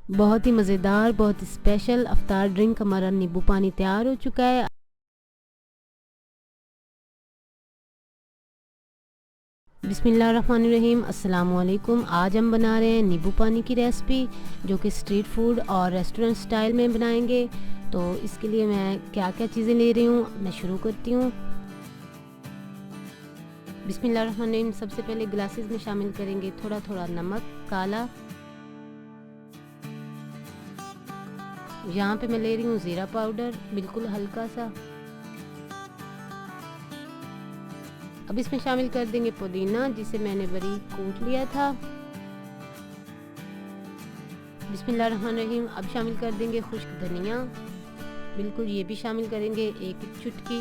बहुत ही मज़ेदार, बहुत ही स्पेशल अफ्तार ड्रिंक हमारा नींबू पानी तैयार हो चुका है। बिस्मिल्लाहिर्रहमानिर्रहीम, अस्सलाम वालेकुम। आज हम बना रहे हैं नींबू पानी की रेसिपी, जो कि स्ट्रीट फूड और रेस्टोरेंट स्टाइल में बनाएंगे। तो इसके लिए मैं क्या क्या चीज़ें ले रही हूँ, मैं शुरू करती हूँ। बिस्मिल्लाहिर्रहमानिर्रहीम। सबसे पहले ग्लासेस में शामिल करेंगे थोड़ा थोड़ा नमक काला। यहाँ पे मैं ले रही हूँ ज़ीरा पाउडर, बिल्कुल हल्का सा। अब इसमें शामिल कर देंगे पुदीना, जिसे मैंने बारीक कूट लिया था। बिस्मिल्लाहिर्रहमानिर्रहीम। अब शामिल कर देंगे खुश्क धनिया, बिल्कुल ये भी शामिल करेंगे एक चुटकी।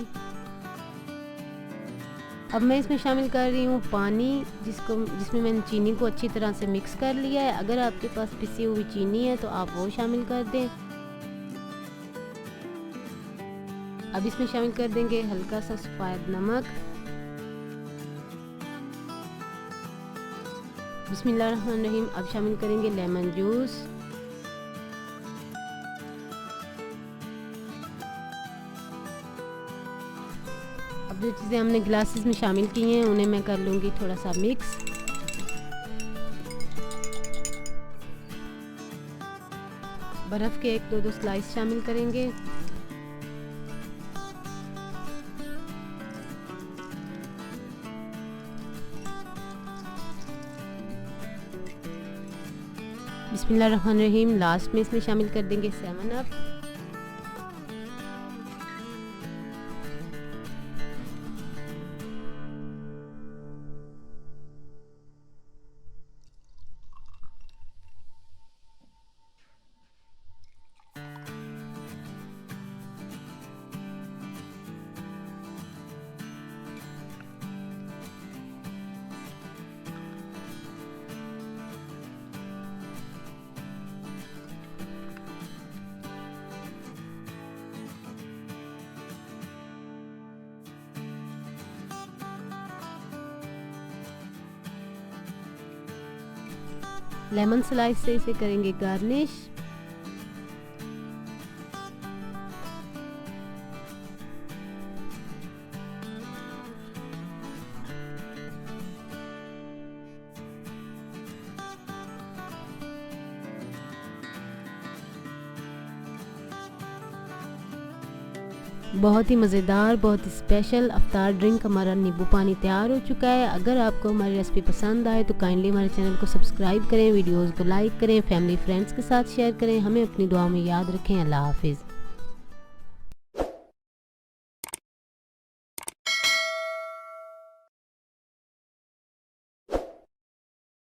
अब मैं इसमें शामिल कर रही हूँ पानी, जिसमें मैंने चीनी को अच्छी तरह से मिक्स कर लिया है। अगर आपके पास पिसी हुई चीनी है तो आप वो शामिल कर दें। अब इसमें शामिल कर देंगे हल्का सा सफ़ेद नमक। बिस्मिल्लाहिर्रहमानिर्रहीम। अब शामिल करेंगे लेमन जूस। अब जो चीज़ें हमने ग्लासेस में शामिल की हैं उन्हें मैं कर लूँगी थोड़ा सा मिक्स। बर्फ़ के एक दो स्लाइस शामिल करेंगे। बिस्मिल्लाहिर्रहमानिर्रहीम। लास्ट में इसमें शामिल कर देंगे 7 अप। लेमन स्लाइस से इसे करेंगे गार्निश। बहुत ही मज़ेदार, बहुत ही स्पेशल अफ्तार ड्रिंक हमारा नींबू पानी तैयार हो चुका है। अगर आपको हमारी रेसिपी पसंद आए तो काइंडली हमारे चैनल को सब्सक्राइब करें, वीडियोस को लाइक करें, फैमिली फ्रेंड्स के साथ शेयर करें। हमें अपनी दुआ में याद रखें। अल्लाह हाफिज़।